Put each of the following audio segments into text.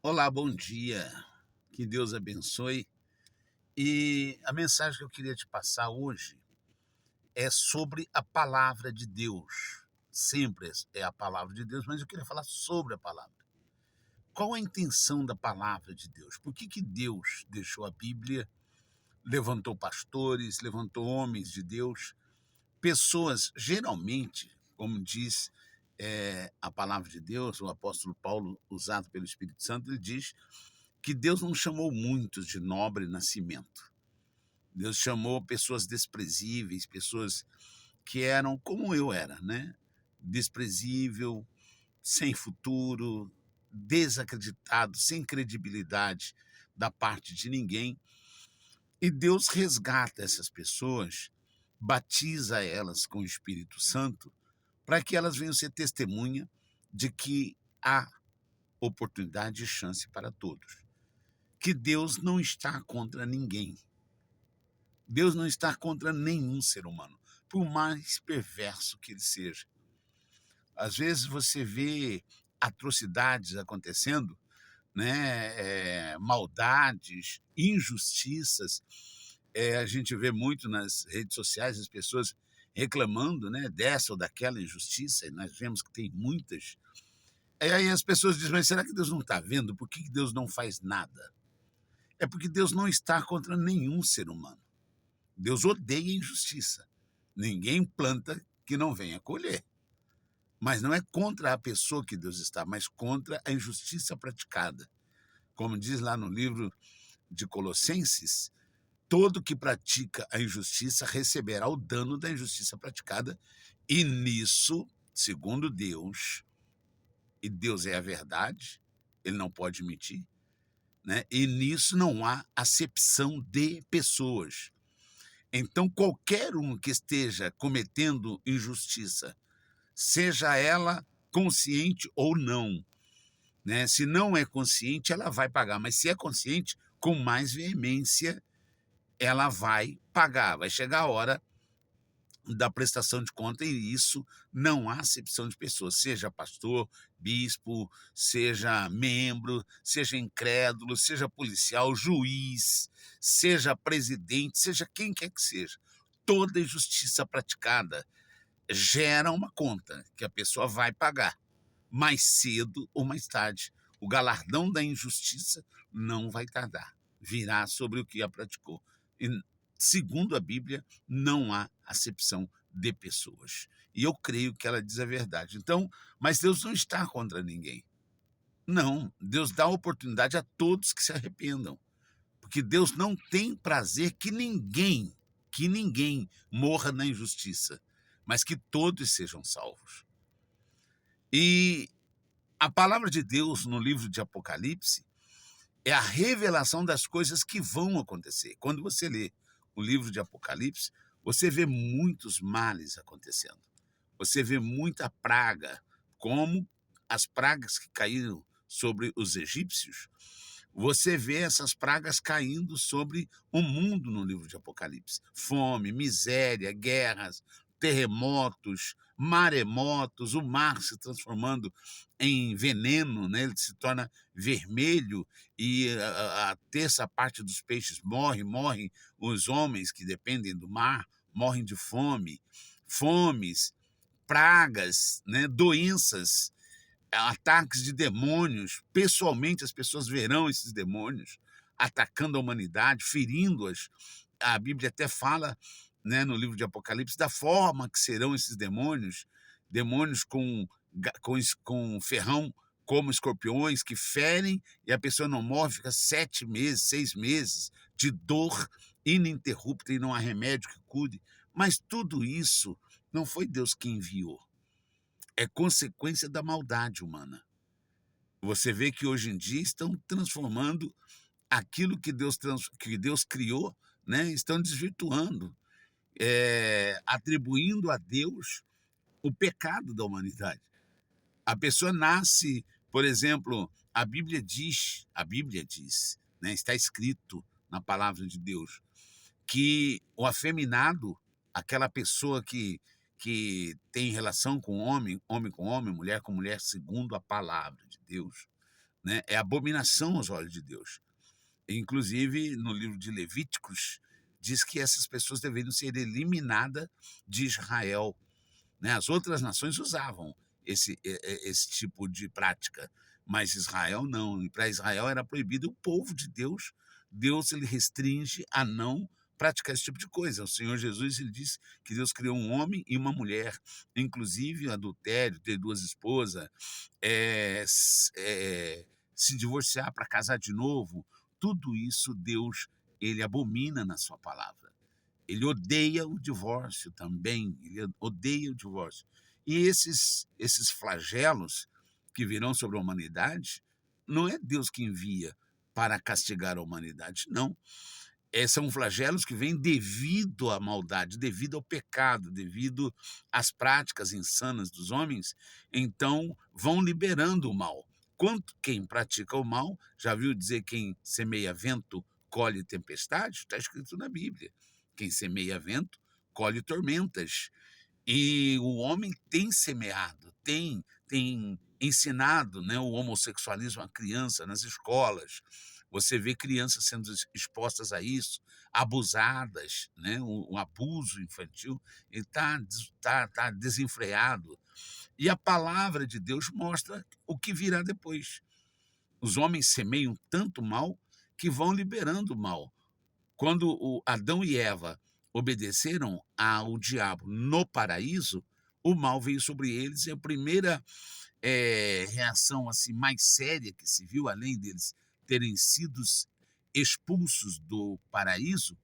Olá, bom dia. Que Deus abençoe. E a mensagem que eu queria te passar hoje é sobre a palavra de Deus. Sempre é a palavra de Deus, mas eu queria falar sobre a palavra. Qual a intenção da palavra de Deus? Por que Deus deixou a Bíblia, levantou pastores, levantou homens de Deus, pessoas, geralmente, como diz a palavra de Deus, o apóstolo Paulo, usado pelo Espírito Santo, ele diz que Deus não chamou muitos de nobre nascimento. Deus chamou pessoas desprezíveis, pessoas que eram como eu era, né? Desprezível, sem futuro, desacreditado, sem credibilidade da parte de ninguém. E Deus resgata essas pessoas, batiza elas com o Espírito Santo, para que elas venham ser testemunha de que há oportunidade e chance para todos. Que Deus não está contra ninguém. Deus não está contra nenhum ser humano, por mais perverso que ele seja. Às vezes você vê atrocidades acontecendo, né? Maldades, injustiças. A gente vê muito nas redes sociais as pessoas reclamando, né, dessa ou daquela injustiça, e nós vemos que tem muitas. E aí as pessoas dizem, mas será que Deus não está vendo? Por que Deus não faz nada? É porque Deus não está contra nenhum ser humano. Deus odeia a injustiça. Ninguém planta que não venha colher. Mas não é contra a pessoa que Deus está, mas contra a injustiça praticada. Como diz lá no livro de Colossenses, todo que pratica a injustiça receberá o dano da injustiça praticada, e nisso, segundo Deus, e Deus é a verdade, ele não pode mentir, né? E nisso não há acepção de pessoas. Então, qualquer um que esteja cometendo injustiça, seja ela consciente ou não, né? Se não é consciente, ela vai pagar, mas se é consciente, com mais veemência, ela vai pagar. Vai chegar a hora da prestação de conta, e isso não há acepção de pessoas, seja pastor, bispo, seja membro, seja incrédulo, seja policial, juiz, seja presidente, seja quem quer que seja. Toda injustiça praticada gera uma conta que a pessoa vai pagar, mais cedo ou mais tarde. O galardão da injustiça não vai tardar, virá sobre o que a praticou. E, segundo a Bíblia, não há acepção de pessoas. E eu creio que ela diz a verdade. Então, mas Deus não está contra ninguém. Não, Deus dá oportunidade a todos que se arrependam. Porque Deus não tem prazer que ninguém morra na injustiça, mas que todos sejam salvos. E a palavra de Deus no livro de Apocalipse é a revelação das coisas que vão acontecer. Quando você lê o livro de Apocalipse, você vê muitos males acontecendo. Você vê muita praga, como as pragas que caíram sobre os egípcios. Você vê essas pragas caindo sobre o mundo no livro de Apocalipse. Fome, miséria, guerras, terremotos, maremotos, o mar se transformando em veneno, né? Ele se torna vermelho, e a terça parte dos peixes morrem os homens que dependem do mar, morrem de fome, fomes, pragas, né? Doenças, ataques de demônios. Pessoalmente, as pessoas verão esses demônios atacando a humanidade, ferindo-as. A Bíblia até fala, né, no livro de Apocalipse, da forma que serão esses demônios, demônios com ferrão, como escorpiões, que ferem e a pessoa não morre, fica 7 meses, 6 meses de dor ininterrupta e não há remédio que cure. Mas tudo isso não foi Deus que enviou, é consequência da maldade humana. Você vê que hoje em dia estão transformando aquilo que Deus criou, né? Estão desvirtuando, atribuindo a Deus o pecado da humanidade. A pessoa nasce, por exemplo, a Bíblia diz, né? Está escrito na palavra de Deus, que o afeminado, aquela pessoa que tem relação com homem, homem com homem, mulher com mulher, segundo a palavra de Deus, né? É abominação aos olhos de Deus. Inclusive, no livro de Levíticos, diz que essas pessoas deveriam ser eliminadas de Israel, né? As outras nações usavam esse tipo de prática, mas Israel não. E para Israel era proibido. O povo de Deus, Deus ele restringe a não praticar esse tipo de coisa. O Senhor Jesus ele disse que Deus criou um homem e uma mulher, inclusive adultério, ter duas esposas, se divorciar para casar de novo. Tudo isso Deus ele abomina na sua palavra. Ele odeia o divórcio também, ele odeia o divórcio. E esses flagelos que virão sobre a humanidade, não é Deus que envia para castigar a humanidade, não. São flagelos que vêm devido à maldade, devido ao pecado, devido às práticas insanas dos homens, então vão liberando o mal. Quanto quem pratica o mal, já viu dizer quem semeia vento, colhe tempestade? Está escrito na Bíblia. Quem semeia vento, colhe tormentas. E o homem tem semeado, tem ensinado, né, o homossexualismo à criança nas escolas. Você vê crianças sendo expostas a isso, abusadas, né, o abuso infantil está tá desenfreado. E a palavra de Deus mostra o que virá depois. Os homens semeiam tanto mal que vão liberando o mal. Quando Adão e Eva obedeceram ao diabo no paraíso, o mal veio sobre eles e a primeira reação assim mais séria que se viu, além deles terem sido expulsos do paraíso,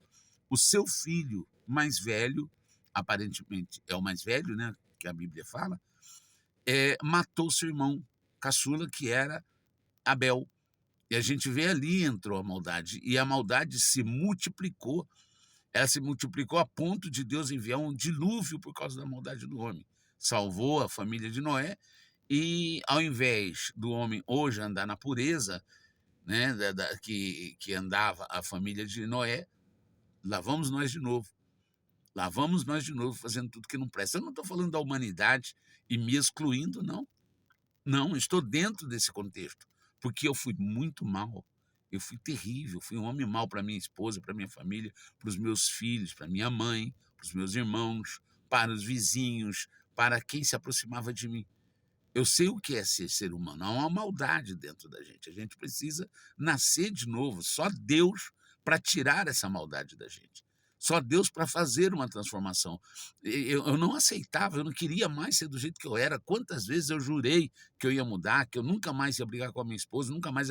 o seu filho mais velho, aparentemente é o mais velho, né, que a Bíblia fala, matou seu irmão caçula, que era Abel. E a gente vê ali entrou a maldade, e a maldade se multiplicou. Ela se multiplicou a ponto de Deus enviar um dilúvio por causa da maldade do homem. Salvou a família de Noé e, ao invés do homem hoje andar na pureza, né, que andava a família de Noé, lá vamos nós de novo. Lá vamos nós de novo fazendo tudo que não presta. Eu não estou falando da humanidade e me excluindo, não. Não, estou dentro desse contexto, porque eu fui muito mal. Eu fui terrível, fui um homem mau para minha esposa, para minha família, para os meus filhos, para minha mãe, para os meus irmãos, para os vizinhos, para quem se aproximava de mim. Eu sei o que é ser humano, há uma maldade dentro da gente. A gente precisa nascer de novo, só Deus para tirar essa maldade da gente. Só Deus para fazer uma transformação. Eu não aceitava, eu não queria mais ser do jeito que eu era. Quantas vezes eu jurei que eu ia mudar, que eu nunca mais ia brigar com a minha esposa, nunca mais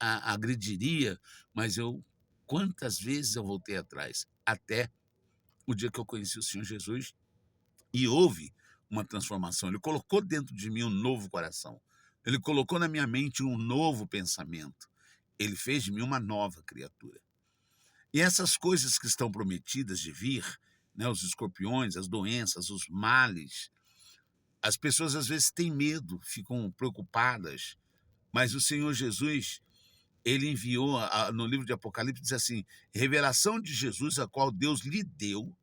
agrediria, mas quantas vezes eu voltei atrás, até o dia que eu conheci o Senhor Jesus e houve uma transformação. Ele colocou dentro de mim um novo coração. Ele colocou na minha mente um novo pensamento. Ele fez de mim uma nova criatura. E essas coisas que estão prometidas de vir, né, os escorpiões, as doenças, os males, as pessoas às vezes têm medo, ficam preocupadas, mas o Senhor Jesus, ele enviou, no livro de Apocalipse, diz assim, revelação de Jesus, a qual Deus lhe deu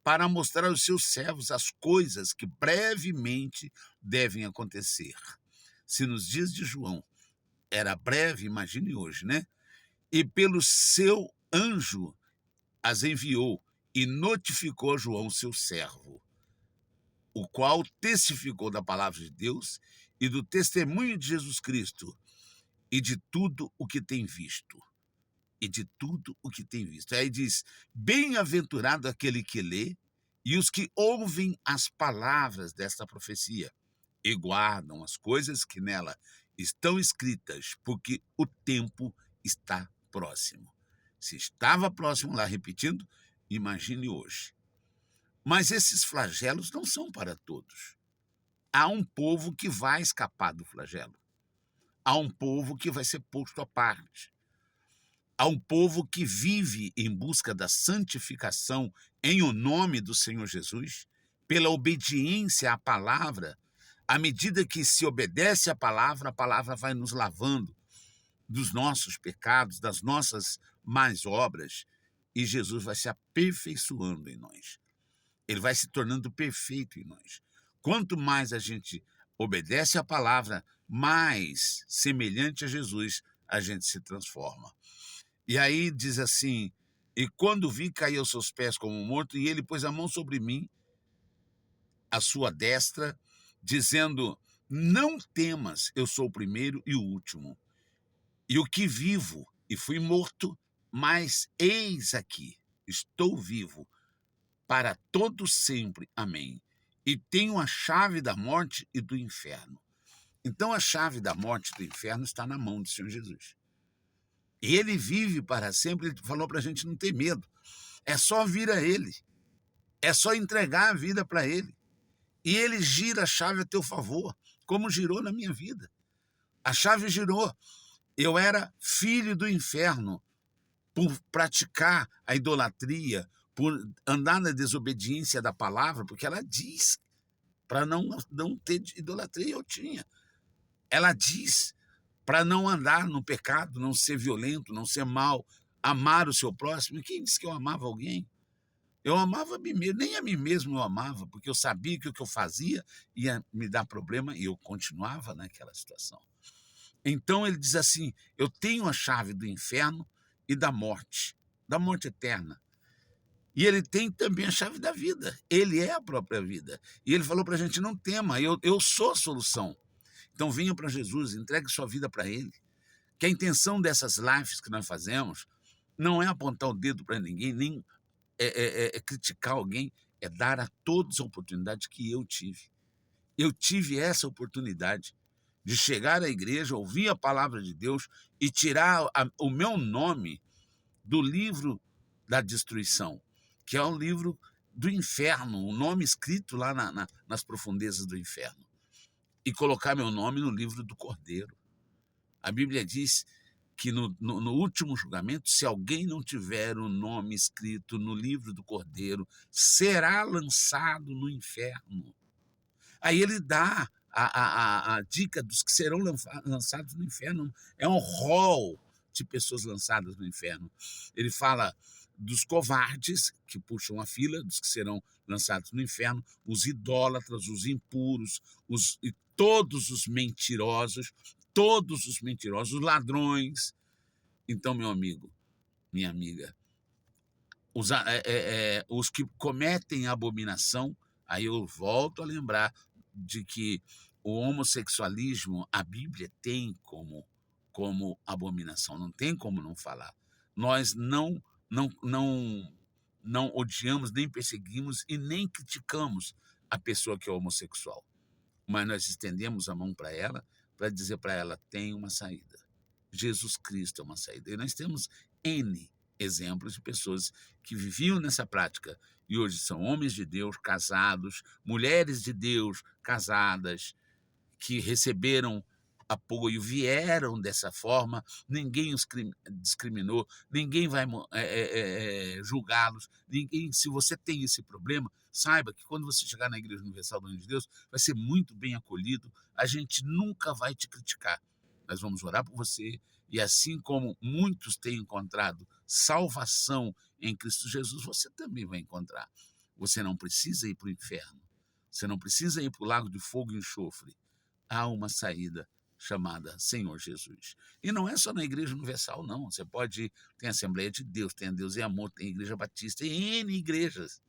para mostrar aos seus servos as coisas que brevemente devem acontecer. Se nos dias de João era breve, imagine hoje, né? E pelo seu anjo as enviou e notificou a João, seu servo, o qual testificou da palavra de Deus e do testemunho de Jesus Cristo e de tudo o que tem visto. E de tudo o que tem visto. Aí diz, bem-aventurado aquele que lê e os que ouvem as palavras desta profecia e guardam as coisas que nela estão escritas, porque o tempo está próximo. Se estava próximo lá, repetindo, imagine hoje. Mas esses flagelos não são para todos. Há um povo que vai escapar do flagelo. Há um povo que vai ser posto à parte. Há um povo que vive em busca da santificação em o nome do Senhor Jesus, pela obediência à palavra. À medida que se obedece à palavra, a palavra vai nos lavando dos nossos pecados, das nossas más obras, e Jesus vai se aperfeiçoando em nós. Ele vai se tornando perfeito em nós. Quanto mais a gente obedece à palavra, mais semelhante a Jesus, a gente se transforma. E aí diz assim: e quando vi, caí aos seus pés como morto, e ele pôs a mão sobre mim, a sua destra, dizendo: não temas, eu sou o primeiro e o último, e o que vivo, e fui morto, mas eis aqui, estou vivo, para todo sempre. Amém. E tenho a chave da morte e do inferno. Então a chave da morte e do inferno está na mão do Senhor Jesus. E ele vive para sempre, ele falou para a gente não ter medo. É só vir a ele. É só entregar a vida para ele. E ele gira a chave a teu favor, como girou na minha vida. A chave girou. Eu era filho do inferno por praticar a idolatria, por andar na desobediência da palavra, porque ela diz para não ter idolatria, eu tinha. Ela diz para não andar no pecado, não ser violento, não ser mal, amar o seu próximo. E quem disse que eu amava alguém? Eu amava a mim mesmo, nem a mim mesmo eu amava, porque eu sabia que o que eu fazia ia me dar problema e eu continuava naquela situação. Então ele diz assim: eu tenho a chave do inferno e da morte eterna. E ele tem também a chave da vida. Ele é a própria vida. E ele falou para a gente: não tema, eu sou a solução. Então venha para Jesus, entregue sua vida para ele. Que a intenção dessas lives que nós fazemos não é apontar o dedo para ninguém, nem criticar alguém, é dar a todos a oportunidade que eu tive. Eu tive essa oportunidade de chegar à igreja, ouvir a palavra de Deus e tirar o meu nome do livro da destruição, que é o livro do inferno, o nome escrito lá nas profundezas do inferno, e colocar meu nome no livro do Cordeiro. A Bíblia diz que no último julgamento, se alguém não tiver o nome escrito no livro do Cordeiro, será lançado no inferno. Aí ele dá a dica dos que serão lançados no inferno. É um rol de pessoas lançadas no inferno. Ele fala dos covardes, que puxam a fila, dos que serão lançados no inferno, os idólatras, os impuros, e todos os mentirosos, os ladrões. Então, meu amigo, minha amiga, os que cometem abominação, aí eu volto a lembrar de que o homossexualismo, a Bíblia tem como abominação, não tem como não falar. Nós não odiamos, nem perseguimos e nem criticamos a pessoa que é homossexual, mas nós estendemos a mão para dizer para ela: tem uma saída. Jesus Cristo é uma saída. E nós temos N exemplos de pessoas que viviam nessa prática e hoje são homens de Deus casados, mulheres de Deus casadas, que receberam apoio, vieram dessa forma, ninguém os discriminou, ninguém vai julgá-los, ninguém. Se você tem esse problema, saiba que quando você chegar na Igreja Universal do Reino de Deus, vai ser muito bem acolhido, a gente nunca vai te criticar. Nós vamos orar por você, e assim como muitos têm encontrado salvação em Cristo Jesus, você também vai encontrar. Você não precisa ir para o inferno, você não precisa ir para o lago de fogo e enxofre. Há uma saída chamada Senhor Jesus. E não é só na Igreja Universal, não. Você pode ir, tem Assembleia de Deus, tem a Deus e Amor, tem Igreja Batista, tem N igrejas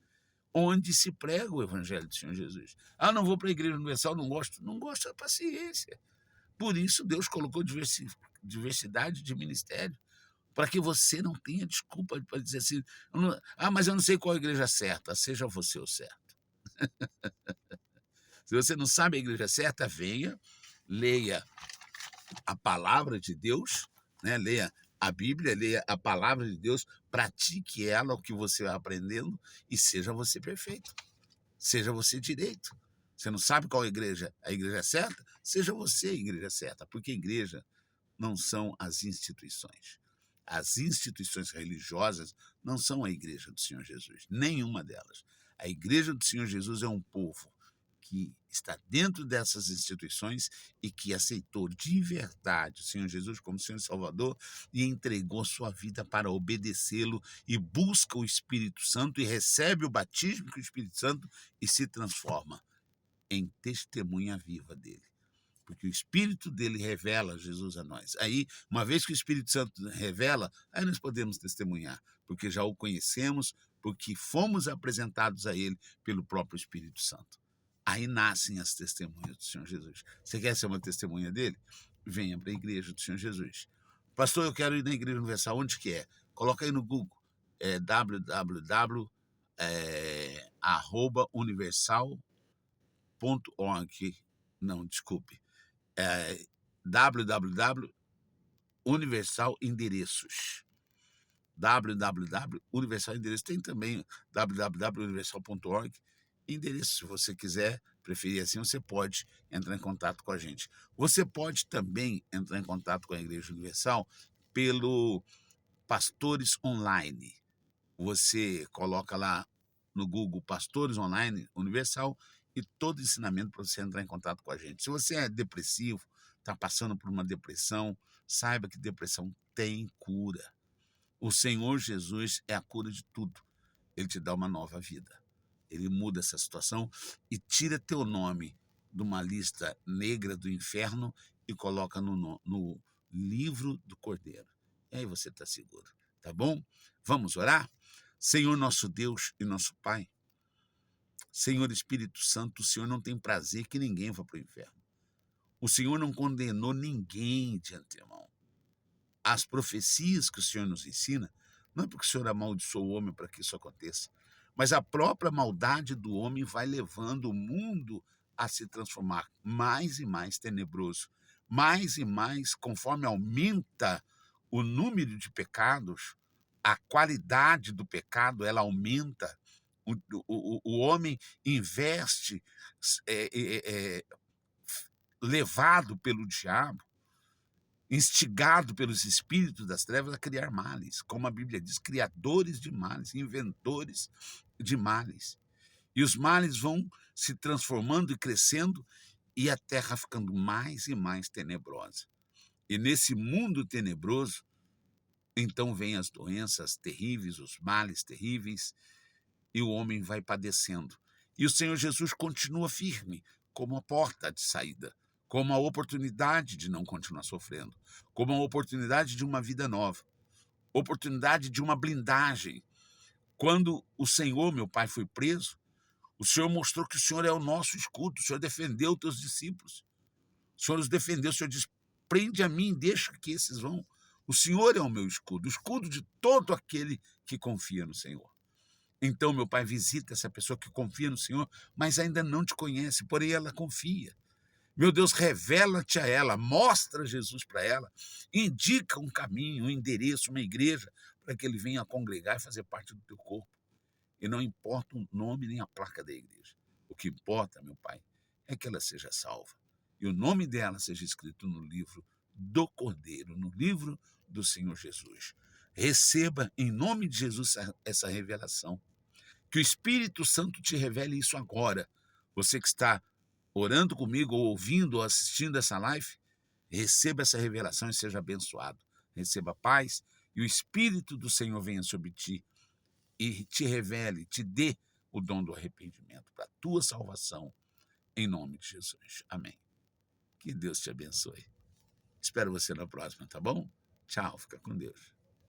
onde se prega o Evangelho do Senhor Jesus. Ah, não vou para a Igreja Universal, não gosto. Não gosto, é paciência. Por isso Deus colocou diversidade de ministério, para que você não tenha desculpa para dizer assim: mas eu não sei qual é a igreja certa. Seja você o certo. Se você não sabe a igreja certa, venha, leia a palavra de Deus, né? Leia a Bíblia, leia a palavra de Deus, pratique ela, o que você vai aprendendo, e seja você perfeito, seja você direito. Você não sabe qual é a igreja certa? Seja você a igreja certa, porque a igreja não são as instituições. As instituições religiosas não são a igreja do Senhor Jesus, nenhuma delas. A igreja do Senhor Jesus é um povo que está dentro dessas instituições e que aceitou de verdade o Senhor Jesus como Senhor e Salvador e entregou sua vida para obedecê-lo e busca o Espírito Santo e recebe o batismo com o Espírito Santo e se transforma. em testemunha viva dele. Porque o Espírito dele revela Jesus a nós. Aí, uma vez que o Espírito Santo revela, aí nós podemos testemunhar, porque já o conhecemos, porque fomos apresentados a ele pelo próprio Espírito Santo. Aí nascem as testemunhas do Senhor Jesus. Você quer ser uma testemunha dele? Venha para a igreja do Senhor Jesus. Pastor, eu quero ir na Igreja Universal. Onde que é? Coloca aí no Google. É www.universal.org. Não, desculpe. Universal Endereços. Universal Endereços. Tem também www.universal.org. Endereço, se você quiser, preferir assim, você pode entrar em contato com a gente. Você pode também entrar em contato com a Igreja Universal pelo Pastores Online. Você coloca lá no Google Pastores Online Universal e todo ensinamento para você entrar em contato com a gente. Se você é depressivo, está passando por uma depressão, saiba que depressão tem cura. O Senhor Jesus é a cura de tudo. Ele te dá uma nova vida. Ele muda essa situação e tira teu nome de uma lista negra do inferno e coloca no livro do Cordeiro. E aí você está seguro, tá bom? Vamos orar? Senhor nosso Deus e nosso Pai, Senhor Espírito Santo, o Senhor não tem prazer que ninguém vá para o inferno. O Senhor não condenou ninguém de antemão. As profecias que o Senhor nos ensina, não é porque o Senhor amaldiçoou o homem para que isso aconteça, mas a própria maldade do homem vai levando o mundo a se transformar mais e mais tenebroso, mais e mais, conforme aumenta o número de pecados, a qualidade do pecado ela aumenta. O homem investe, levado pelo diabo, instigado pelos espíritos das trevas a criar males, como a Bíblia diz, criadores de males, inventores de males. E os males vão se transformando e crescendo e a terra ficando mais e mais tenebrosa. E nesse mundo tenebroso, então vêm as doenças terríveis, os males terríveis, e o homem vai padecendo. E o Senhor Jesus continua firme, como a porta de saída, como a oportunidade de não continuar sofrendo, como a oportunidade de uma vida nova, oportunidade de uma blindagem. Quando o Senhor, meu Pai, foi preso, o Senhor mostrou que o Senhor é o nosso escudo, o Senhor defendeu os teus discípulos, o Senhor os defendeu, o Senhor diz, prende a mim, deixa que esses vão. O Senhor é o meu escudo, o escudo de todo aquele que confia no Senhor. Então, meu Pai, visita essa pessoa que confia no Senhor, mas ainda não te conhece, porém ela confia. Meu Deus, revela-te a ela, mostra Jesus para ela, indica um caminho, um endereço, uma igreja, para que ele venha congregar e fazer parte do teu corpo. E não importa o nome nem a placa da igreja. O que importa, meu Pai, é que ela seja salva. E o nome dela seja escrito no livro do Cordeiro, no livro do Senhor Jesus. Receba, em nome de Jesus, essa revelação. Que o Espírito Santo te revele isso agora. Você que está orando comigo, ou ouvindo, ou assistindo essa live, receba essa revelação e seja abençoado. Receba paz e o Espírito do Senhor venha sobre ti e te revele, te dê o dom do arrependimento para a tua salvação, em nome de Jesus. Amém. Que Deus te abençoe. Espero você na próxima, tá bom? Tchau, fica com Deus.